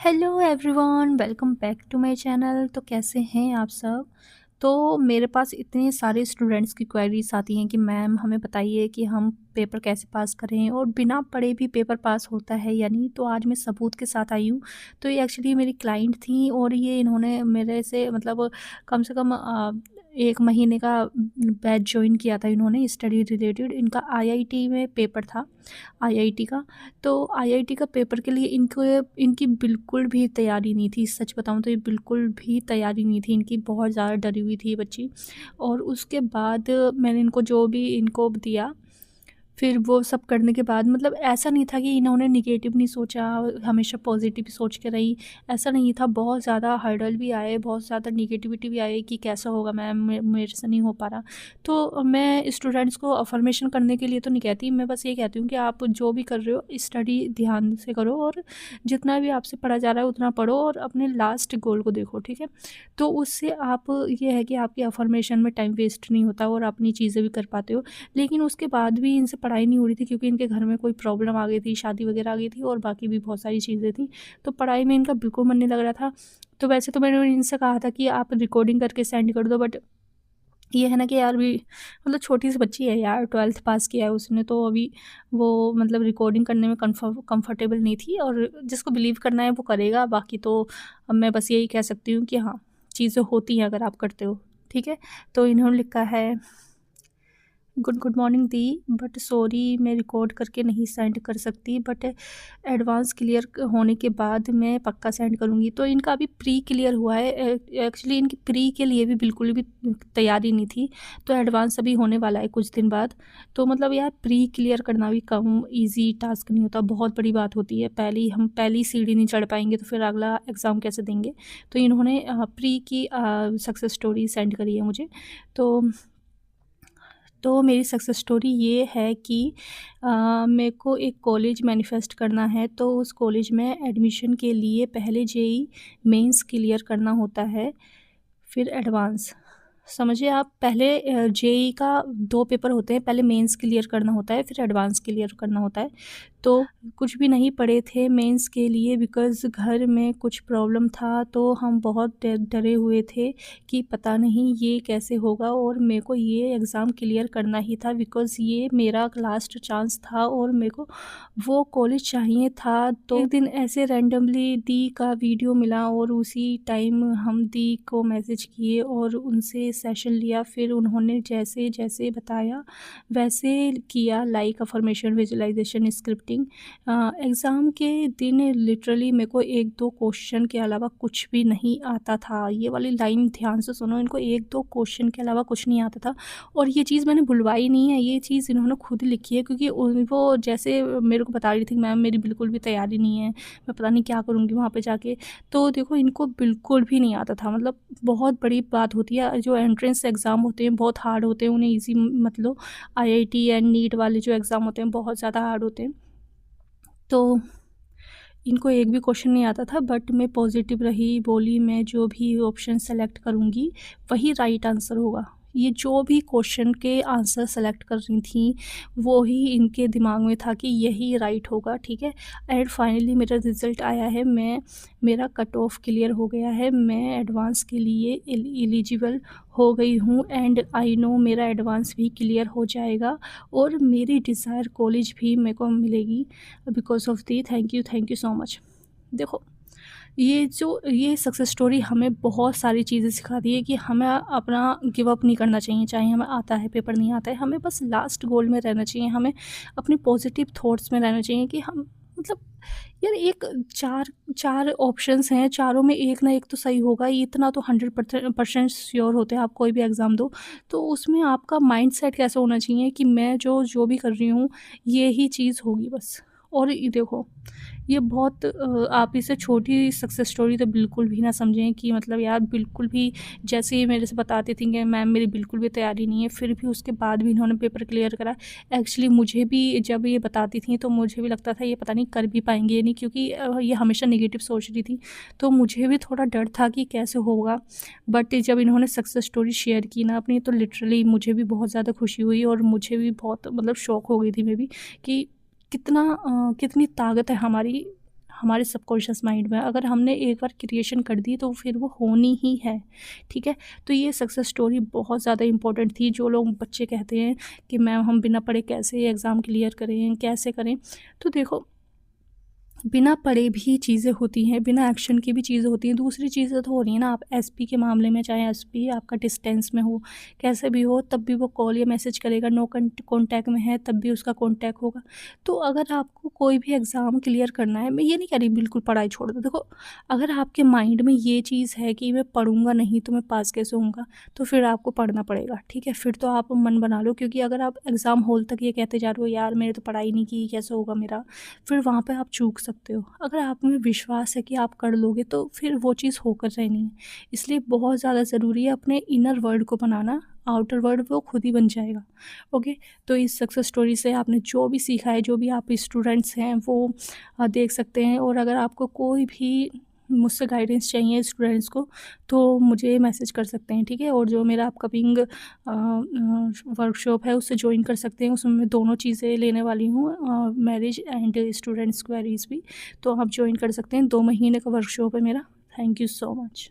Hello everyone, welcome back to my channel. तो कैसे हैं आप सब। तो मेरे पास इतने सारे स्टूडेंट्स की क्वेरीज आती हैं कि मैम हमें बताइए कि हम पेपर कैसे पास करें और बिना पढ़े भी पेपर पास होता है या नहीं। तो आज मैं सबूत के साथ आई हूँ। तो ये एक्चुअली मेरी क्लाइंट थी और ये इन्होंने मेरे से मतलब कम से कम 1 महीने का बैच ज्वाइन किया था इन्होंने स्टडी रिलेटेड। इनका आईआईटी में पेपर था, आईआईटी का। तो आईआईटी का पेपर के लिए इनको इनकी बिल्कुल भी तैयारी नहीं थी। सच बताऊँ तो ये बिल्कुल भी तैयारी नहीं थी इनकी, बहुत ज़्यादा डरी हुई थी ये बच्ची। और उसके बाद मैंने इनको जो भी इनको दिया, फिर वो सब करने के बाद मतलब ऐसा नहीं था कि इन्होंने नेगेटिव नहीं सोचा, हमेशा पॉजिटिव सोच के रही। ऐसा नहीं था, बहुत ज़्यादा हर्डल भी आए, बहुत ज़्यादा नेगेटिविटी भी आई कि कैसा होगा मैम, मेरे से नहीं हो पा रहा। तो मैं स्टूडेंट्स को अफर्मेशन करने के लिए तो नहीं कहती, मैं बस ये कहती हूँ कि आप जो भी कर रहे हो स्टडी ध्यान से करो और जितना भी आपसे पढ़ा जा रहा है उतना पढ़ो और अपने लास्ट गोल को देखो, ठीक है। तो उससे आप ये है कि आपकी अफर्मेशन में टाइम वेस्ट नहीं होता और अपनी चीज़ें भी कर पाते हो। लेकिन उसके बाद भी इनसे पढ़ाई नहीं हो रही थी क्योंकि इनके घर में कोई प्रॉब्लम आ गई थी, शादी वगैरह आ गई थी और बाकी भी बहुत सारी चीज़ें थी। तो पढ़ाई में इनका बिल्कुल मन नहीं लग रहा था। तो वैसे तो मैंने इनसे कहा था कि आप रिकॉर्डिंग करके सेंड कर दो, बट ये है ना कि यार भी मतलब छोटी सी बच्ची है यार, 12th पास किया है उसने, तो अभी वो मतलब रिकॉर्डिंग करने में कंफर्टेबल नहीं थी। और जिसको बिलीव करना है वो करेगा, बाकी तो अब मैं बस यही कह सकती हूँ कि हाँ, चीज़ें होती हैं अगर आप करते हो, ठीक है। तो इन्होंने लिखा है, good morning the, but sorry मैं रिकॉर्ड करके नहीं सेंड कर सकती, बट एडवांस क्लियर होने के बाद मैं पक्का सेंड करूँगी। तो इनका अभी प्री क्लियर हुआ है। एक्चुअली इनकी प्री के लिए भी बिल्कुल भी तैयारी नहीं थी, तो एडवांस अभी होने वाला है कुछ दिन बाद। तो मतलब यार प्री क्लियर करना भी कम ईजी टास्क नहीं होता, बहुत बड़ी बात होती है। हम पहली सीढ़ी नहीं चढ़ पाएंगे तो फिर अगला एग्ज़ाम कैसे देंगे। तो इन्होंने प्री की सक्सेस स्टोरी सेंड करी है मुझे। तो मेरी सक्सेस स्टोरी ये है कि मेरे को एक कॉलेज मैनिफेस्ट करना है। तो उस कॉलेज में एडमिशन के लिए पहले जेईई मेंस क्लियर करना होता है, फिर एडवांस। समझिए आप, पहले जेईई का 2 पेपर होते हैं, पहले मेंस क्लियर करना होता है, फिर एडवांस क्लियर करना होता है। तो कुछ भी नहीं पढ़े थे मेंस के लिए बिकॉज़ घर में कुछ प्रॉब्लम था, तो हम बहुत डरे हुए थे कि पता नहीं ये कैसे होगा। और मेरे को ये एग्ज़ाम क्लियर करना ही था बिकॉज़ ये मेरा लास्ट चांस था और मेरे को वो कॉलेज चाहिए था। तो एक दिन ऐसे रैंडमली दी का वीडियो मिला और उसी टाइम हम दी को मैसेज किए और उनसे सेशन लिया। फिर उन्होंने जैसे जैसे बताया वैसे किया, like affirmation, visualisation, scripting. Exam के दिन लिटरली मेरे को 1-2 क्वेश्चन के अलावा कुछ भी नहीं आता था। ये वाली लाइन ध्यान से सुनो, इनको 1-2 क्वेश्चन के अलावा कुछ नहीं आता था। और ये चीज़ मैंने बुलवाई नहीं है, ये चीज़ इन्होंने खुद लिखी है क्योंकि वो जैसे मेरे को बता रही थी, मैम मेरी बिल्कुल भी तैयारी नहीं है, मैं पता नहीं क्या करूँगी वहाँ पे जाके। तो देखो इनको बिल्कुल भी नहीं आता था, मतलब बहुत बड़ी बात होती है। जो एंट्रेंस एग्ज़ाम होते हैं बहुत हार्ड होते हैं, उन्हें ईज़ी मत लो। आईआईटी एंड नीट वाले जो एग्ज़ाम होते हैं बहुत ज़्यादा हार्ड होते हैं। तो इनको एक भी क्वेश्चन नहीं आता था, बट मैं पॉजिटिव रही, बोली मैं जो भी ऑप्शन सेलेक्ट करूँगी वही राइट आंसर होगा। ये जो भी क्वेश्चन के आंसर सेलेक्ट कर रही थी वो ही इनके दिमाग में था कि यही राइट होगा, ठीक है। एंड फाइनली मेरा रिज़ल्ट आया है, मेरा कट ऑफ क्लियर हो गया है, मैं एडवांस के लिए एलिजिबल हो गई हूँ एंड आई नो मेरा एडवांस भी क्लियर हो जाएगा और मेरी डिज़ायर कॉलेज भी मेरे को मिलेगी because of the. Thank you so much. देखो, ये सक्सेस स्टोरी हमें बहुत सारी चीज़ें सिखाती है कि हमें अपना गिव अप नहीं करना चाहिए। चाहे हमें आता है पेपर, नहीं आता है, हमें बस लास्ट गोल में रहना चाहिए। हमें अपने पॉजिटिव थॉट्स में रहना चाहिए कि हम मतलब यार एक चार चार ऑप्शंस हैं, चारों में एक ना एक तो सही होगा। ये इतना तो 100% श्योर होते हैं आप कोई भी एग्ज़ाम दो। तो उसमें आपका माइंडसेट कैसा होना चाहिए कि मैं जो भी कर रही हूँ ये ही चीज़ होगी बस। और ये देखो, ये बहुत आप इसे छोटी सक्सेस स्टोरी तो बिल्कुल भी ना समझें कि मतलब यार बिल्कुल भी, जैसे ये मेरे से बताती थी कि मैम मेरी बिल्कुल भी तैयारी नहीं है, फिर भी उसके बाद भी इन्होंने पेपर क्लियर करा। एक्चुअली मुझे भी जब ये बताती थी तो मुझे भी लगता था ये पता नहीं कर भी पाएंगे या नहीं, क्योंकि ये हमेशा नेगेटिव सोच रही थी। तो मुझे भी थोड़ा डर था कि कैसे होगा। बट जब इन्होंने सक्सेस स्टोरी शेयर की ना अपनी, तो लिटरली मुझे भी बहुत ज़्यादा खुशी हुई और मुझे भी बहुत मतलब शौक हो गई थी मैं भी कि कितनी ताकत है हमारे सबकॉन्शियस माइंड में। अगर हमने एक बार क्रिएशन कर दी तो फिर वो होनी ही है, ठीक है। तो ये सक्सेस स्टोरी बहुत ज़्यादा इंपॉर्टेंट थी। जो लोग बच्चे कहते हैं कि मैम हम बिना पढ़े कैसे एग्ज़ाम क्लियर करें, कैसे करें, तो देखो बिना पढ़े भी चीज़ें होती हैं, बिना एक्शन की भी चीज़ें होती हैं। दूसरी चीज़ें तो हो रही हैं ना, आप एसपी के मामले में, चाहे एसपी आपका डिस्टेंस में हो, कैसे भी हो, तब भी वो कॉल या मैसेज करेगा। नो कॉन्टैक्ट में है तब भी उसका कॉन्टैक्ट होगा। तो अगर आपको कोई भी एग्ज़ाम क्लियर करना है, मैं ये नहीं कह रही बिल्कुल पढ़ाई छोड़ दो। देखो, अगर आपके माइंड में ये चीज़ है कि मैं पढ़ूँगा नहीं तो मैं पास कैसे होऊँगा, तो फिर आपको पढ़ना पड़ेगा, ठीक है। फिर तो आप मन बना लो, क्योंकि अगर आप एग्ज़ाम हॉल तक ये कहते जा रहे हो यार मैंने तो पढ़ाई नहीं की, कैसे होगा मेरा, फिर वहाँ पे आप चूक सकते हो। अगर आप में विश्वास है कि आप कर लोगे तो फिर वो चीज़ होकर रहनी है। इसलिए बहुत ज़्यादा ज़रूरी है अपने इनर वर्ल्ड को बनाना, आउटर वर्ल्ड वो खुद ही बन जाएगा। ओके, तो इस सक्सेस स्टोरी से आपने जो भी सीखा है, जो भी आप स्टूडेंट्स हैं वो देख सकते हैं। और अगर आपको कोई भी मुझसे गाइडेंस चाहिए स्टूडेंट्स को, तो मुझे मैसेज कर सकते हैं, ठीक है। और जो मेरा अपकमिंग वर्कशॉप है उससे ज्वाइन कर सकते हैं। उसमें मैं दोनों चीज़ें लेने वाली हूँ, मैरिज एंड स्टूडेंट्स क्वेरीज भी। तो आप ज्वाइन कर सकते हैं, 2 महीने का वर्कशॉप है मेरा। Thank you so much.